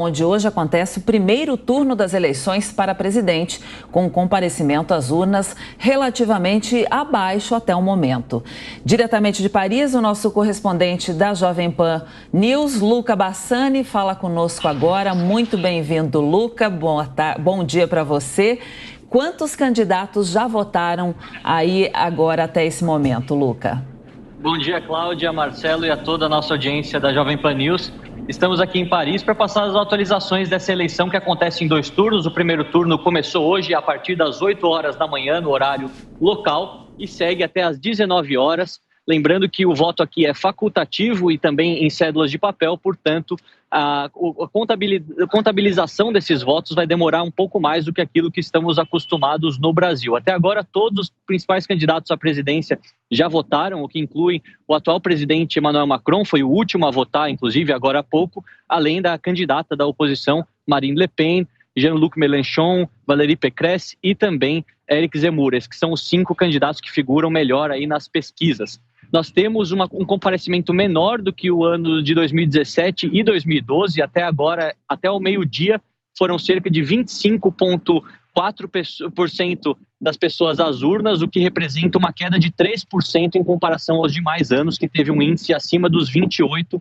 onde hoje acontece o primeiro turno das eleições para presidente, com comparecimento às urnas relativamente abaixo até o momento. Diretamente de Paris, o nosso correspondente da Jovem Pan News, Luca Bassani, fala conosco agora. Muito bem-vindo, Luca. Bom dia para você. Quantos candidatos já votaram aí agora até esse momento, Luca? Bom dia, Cláudia, Marcelo e a toda a nossa audiência da Jovem Pan News. Estamos aqui em Paris para passar as atualizações dessa eleição que acontece em 2 turnos. O primeiro turno começou hoje a partir das 8 horas da manhã, no horário local, e segue até às 19 horas. Lembrando que o voto aqui é facultativo e também em cédulas de papel, portanto, a contabilização desses votos vai demorar um pouco mais do que aquilo que estamos acostumados no Brasil. Até agora, todos os principais candidatos à presidência já votaram, o que inclui o atual presidente Emmanuel Macron, foi o último a votar, inclusive, agora há pouco, além da candidata da oposição, Marine Le Pen, Jean-Luc Mélenchon, Valérie Pécresse e também Éric Zemmour, que são os 5 candidatos que figuram melhor aí nas pesquisas. Nós temos um comparecimento menor do que o ano de 2017 e 2012. Até agora, até o meio-dia, foram cerca de 25,4% das pessoas às urnas, o que representa uma queda de 3% em comparação aos demais anos, que teve um índice acima dos 28%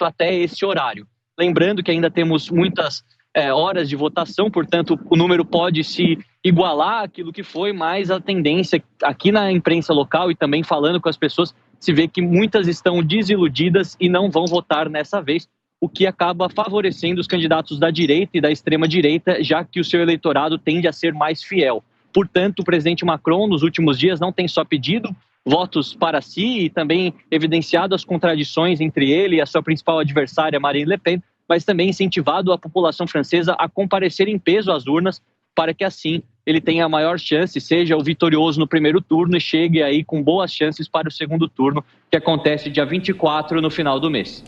até esse horário. Lembrando que ainda temos muitas horas de votação, portanto, o número pode se igualar àquilo que foi, mas a tendência aqui na imprensa local e também falando com as pessoas, se vê que muitas estão desiludidas e não vão votar nessa vez, o que acaba favorecendo os candidatos da direita e da extrema-direita, já que o seu eleitorado tende a ser mais fiel. Portanto, o presidente Macron, nos últimos dias, não tem só pedido votos para si e também evidenciado as contradições entre ele e a sua principal adversária, Marine Le Pen, mas também incentivado a população francesa a comparecer em peso às urnas para que assim ele tenha a maior chance, seja o vitorioso no primeiro turno e chegue aí com boas chances para o segundo turno, que acontece dia 24 no final do mês.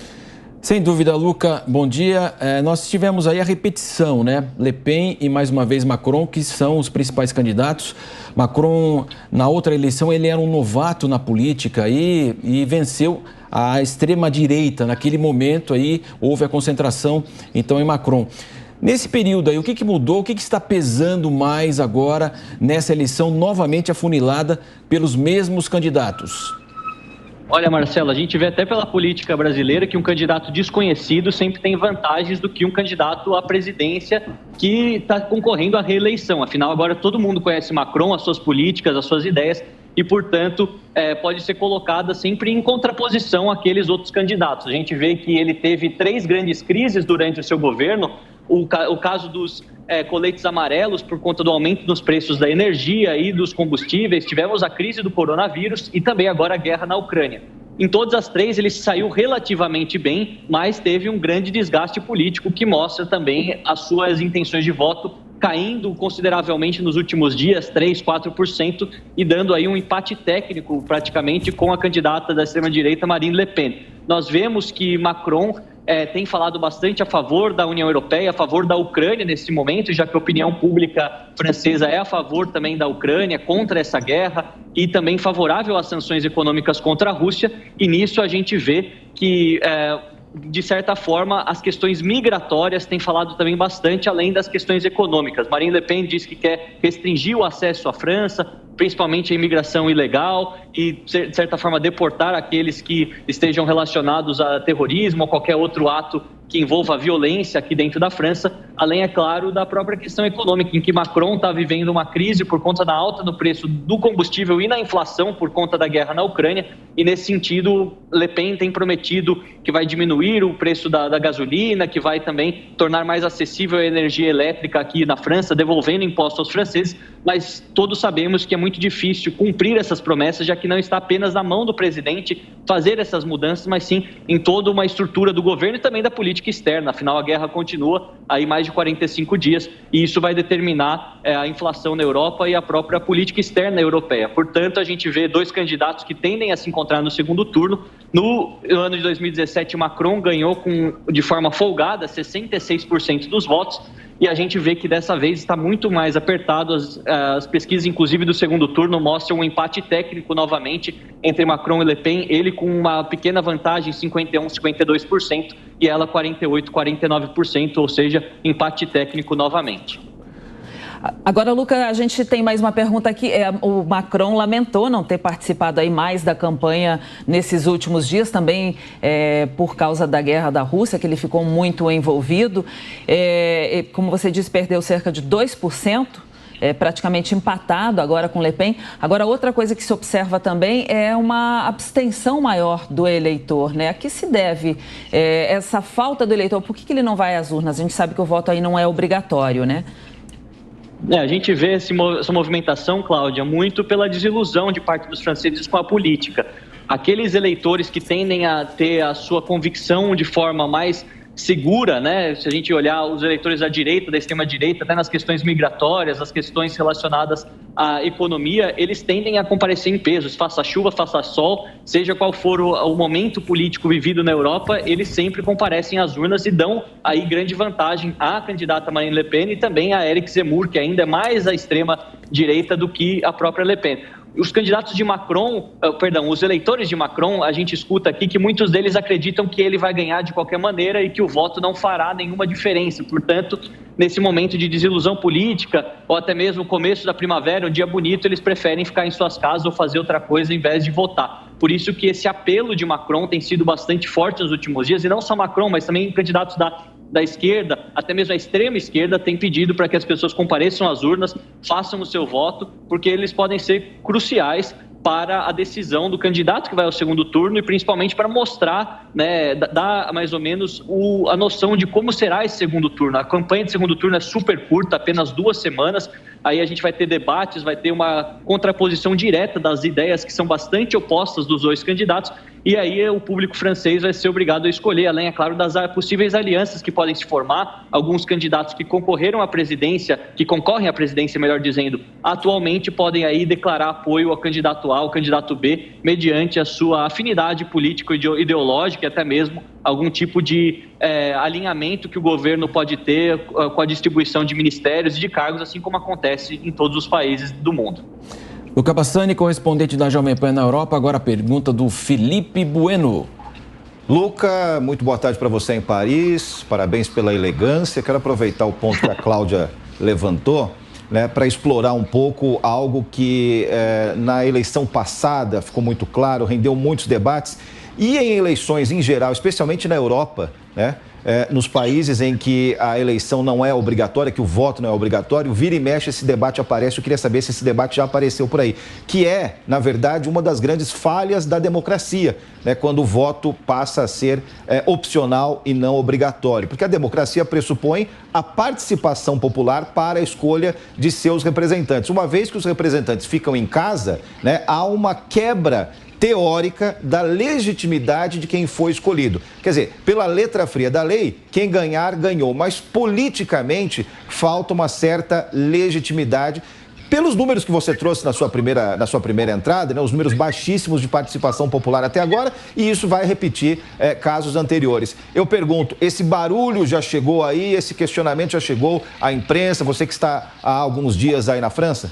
Sem dúvida, Luca, bom dia. Nós tivemos aí a repetição, né? Le Pen e mais uma vez Macron, que são os principais candidatos. Macron, na outra eleição, ele era um novato na política e venceu a extrema-direita. Naquele momento aí houve a concentração, então, em Macron. Nesse período aí, o que mudou? O que está pesando mais agora nessa eleição novamente afunilada pelos mesmos candidatos? Olha, Marcelo, a gente vê até pela política brasileira que um candidato desconhecido sempre tem vantagens do que um candidato à presidência que está concorrendo à reeleição. Afinal, agora todo mundo conhece Macron, as suas políticas, as suas ideias e, portanto, pode ser colocada sempre em contraposição àqueles outros candidatos. A gente vê que ele teve 3 grandes crises durante o seu governo. O caso dos coletes amarelos por conta do aumento nos preços da energia e dos combustíveis, tivemos a crise do coronavírus e também agora a guerra na Ucrânia. Em todas as 3 ele saiu relativamente bem, mas teve um grande desgaste político que mostra também as suas intenções de voto caindo consideravelmente nos últimos dias, 3%, 4%, e dando aí um empate técnico praticamente com a candidata da extrema-direita Marine Le Pen. Nós vemos que Macron tem falado bastante a favor da União Europeia, a favor da Ucrânia nesse momento, já que a opinião pública francesa é a favor também da Ucrânia, contra essa guerra e também favorável às sanções econômicas contra a Rússia. E nisso a gente vê que, de certa forma, as questões migratórias têm falado também bastante, além das questões econômicas. Marine Le Pen diz que quer restringir o acesso à França, principalmente a imigração ilegal e, de certa forma, deportar aqueles que estejam relacionados a terrorismo ou qualquer outro ato que envolva violência aqui dentro da França, além, é claro, da própria questão econômica, em que Macron está vivendo uma crise por conta da alta no preço do combustível e na inflação por conta da guerra na Ucrânia, e nesse sentido, Le Pen tem prometido que vai diminuir o preço da gasolina, que vai também tornar mais acessível a energia elétrica aqui na França, devolvendo impostos aos franceses, mas todos sabemos que é muito difícil cumprir essas promessas, já que não está apenas na mão do presidente fazer essas mudanças, mas sim em toda uma estrutura do governo e também da política externa. Afinal, a guerra continua aí mais de 45 dias e isso vai determinar a inflação na Europa e a própria política externa europeia. Portanto, a gente vê 2 candidatos que tendem a se encontrar no segundo turno. No ano de 2017, Macron ganhou de forma folgada 66% dos votos e a gente vê que dessa vez está muito mais apertado. As pesquisas, inclusive do segundo turno, mostram um empate técnico novamente entre Macron e Le Pen, ele com uma pequena vantagem, 51%, 52%, e ela 48%, 49%, ou seja, empate técnico novamente. Agora, Luca, a gente tem mais uma pergunta aqui. O Macron lamentou não ter participado aí mais da campanha nesses últimos dias, também por causa da guerra da Rússia, que ele ficou muito envolvido. Como você disse, perdeu cerca de 2%. Praticamente empatado agora com Le Pen. Agora, outra coisa que se observa também é uma abstenção maior do eleitor, né? A que se deve essa falta do eleitor? Por que ele não vai às urnas? A gente sabe que o voto aí não é obrigatório, né? A gente vê essa movimentação, Cláudia, muito pela desilusão de parte dos franceses com a política. Aqueles eleitores que tendem a ter a sua convicção de forma mais segura, né? Se a gente olhar os eleitores da direita, da extrema-direita, até nas questões migratórias, as questões relacionadas à economia, eles tendem a comparecer em pesos, faça chuva, faça sol, seja qual for o momento político vivido na Europa, eles sempre comparecem às urnas e dão aí grande vantagem à candidata Marine Le Pen e também a Éric Zemmour, que ainda é mais à extrema-direita do que a própria Le Pen. Os candidatos de Macron, os eleitores de Macron, a gente escuta aqui que muitos deles acreditam que ele vai ganhar de qualquer maneira e que o voto não fará nenhuma diferença. Portanto, nesse momento de desilusão política, ou até mesmo o começo da primavera, um dia bonito, eles preferem ficar em suas casas ou fazer outra coisa em vez de votar. Por isso que esse apelo de Macron tem sido bastante forte nos últimos dias, e não só Macron, mas também candidatos da esquerda, até mesmo a extrema esquerda, tem pedido para que as pessoas compareçam às urnas, façam o seu voto, porque eles podem ser cruciais para a decisão do candidato que vai ao segundo turno e principalmente para mostrar, né, dar mais ou menos a noção de como será esse segundo turno. A campanha de segundo turno é super curta, apenas 2 semanas. Aí a gente vai ter debates, vai ter uma contraposição direta das ideias que são bastante opostas dos dois candidatos. E aí o público francês vai ser obrigado a escolher, além, é claro, das possíveis alianças que podem se formar. Alguns candidatos que concorreram à presidência, que concorrem à presidência, melhor dizendo, atualmente podem aí declarar apoio ao candidato A, ao candidato B, mediante a sua afinidade político-ideológica e até mesmo algum tipo de alinhamento que o governo pode ter com a distribuição de ministérios e de cargos, assim como acontece em todos os países do mundo. Luca Bassani, correspondente da Jovem Pan na Europa. Agora a pergunta do Felipe Bueno. Luca, muito boa tarde para você em Paris. Parabéns pela elegância. Quero aproveitar o ponto que a Cláudia levantou, né, para explorar um pouco algo que na eleição passada ficou muito claro, rendeu muitos debates. E em eleições em geral, especialmente na Europa, né, nos países em que a eleição não é obrigatória, que o voto não é obrigatório, vira e mexe esse debate aparece. Eu queria saber se esse debate já apareceu por aí, que é, na verdade, uma das grandes falhas da democracia, né, quando o voto passa a ser opcional e não obrigatório, porque a democracia pressupõe a participação popular para a escolha de seus representantes. Uma vez que os representantes ficam em casa, né, há uma quebra teórica da legitimidade de quem foi escolhido. Quer dizer, pela letra fria da lei, quem ganhar, ganhou. Mas politicamente falta uma certa legitimidade. Pelos números que você trouxe na sua primeira entrada, né, os números baixíssimos de participação popular até agora, e isso vai repetir casos anteriores. Eu pergunto, esse barulho já chegou aí, esse questionamento já chegou à imprensa, você que está há alguns dias aí na França?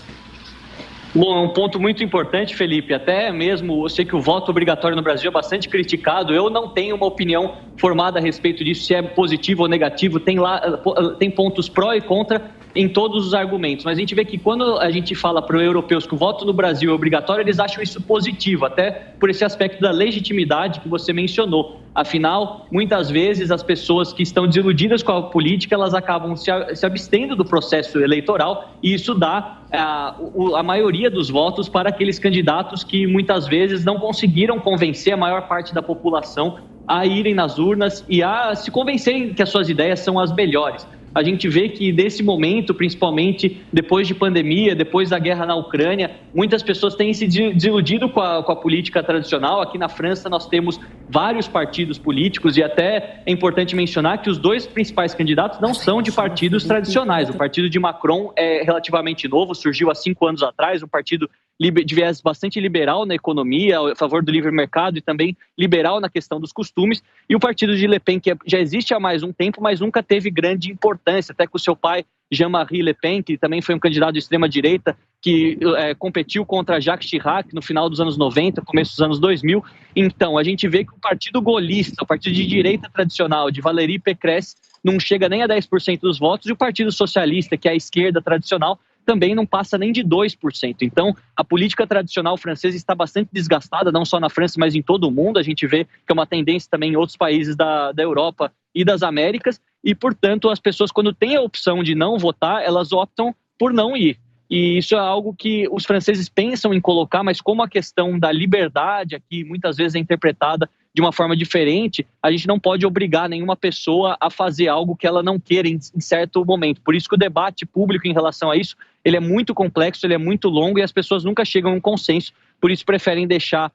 Bom, é um ponto muito importante, Felipe. Até mesmo, eu sei que o voto obrigatório no Brasil é bastante criticado. Eu não tenho uma opinião formada a respeito disso, se é positivo ou negativo. Tem pontos pró e contra em todos os argumentos. Mas a gente vê que quando a gente fala para os europeus que o voto no Brasil é obrigatório, eles acham isso positivo, até por esse aspecto da legitimidade que você mencionou. Afinal, muitas vezes as pessoas que estão desiludidas com a política, elas acabam se abstendo do processo eleitoral e isso dá a maioria dos votos para aqueles candidatos que muitas vezes não conseguiram convencer a maior parte da população a irem nas urnas e a se convencerem que as suas ideias são as melhores. A gente vê que nesse momento, principalmente depois de pandemia, depois da guerra na Ucrânia, muitas pessoas têm se desiludido com a política tradicional. Aqui na França nós temos vários partidos políticos, e até é importante mencionar que os dois principais candidatos não são de partidos tradicionais. O partido de Macron é relativamente novo, surgiu há 5 anos atrás, um partido de viés bastante liberal na economia, a favor do livre mercado e também liberal na questão dos costumes, e o partido de Le Pen, que já existe há mais um tempo, mas nunca teve grande importância, até que o seu pai, Jean-Marie Le Pen, que também foi um candidato de extrema-direita, que competiu contra Jacques Chirac no final dos anos 90, começo dos anos 2000. Então, a gente vê que o partido gaullista, o partido de direita tradicional, de Valérie Pécresse, não chega nem a 10% dos votos, e o Partido Socialista, que é a esquerda tradicional, também não passa nem de 2%. Então, a política tradicional francesa está bastante desgastada, não só na França, mas em todo o mundo. A gente vê que é uma tendência também em outros países da Europa e das Américas, e, portanto, as pessoas, quando têm a opção de não votar, elas optam por não ir. E isso é algo que os franceses pensam em colocar, mas como a questão da liberdade aqui muitas vezes é interpretada de uma forma diferente, a gente não pode obrigar nenhuma pessoa a fazer algo que ela não queira em certo momento. Por isso que o debate público em relação a isso, ele é muito complexo, ele é muito longo e as pessoas nunca chegam a um consenso, por isso preferem deixar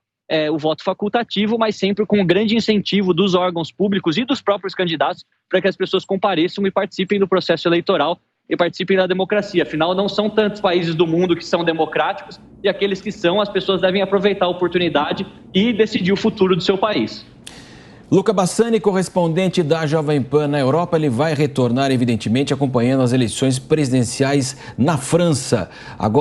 o voto facultativo, mas sempre com um grande incentivo dos órgãos públicos e dos próprios candidatos para que as pessoas compareçam e participem do processo eleitoral e participem da democracia. Afinal, não são tantos países do mundo que são democráticos, e aqueles que são, as pessoas devem aproveitar a oportunidade e decidir o futuro do seu país. Luca Bassani, correspondente da Jovem Pan na Europa, ele vai retornar, evidentemente, acompanhando as eleições presidenciais na França. Agora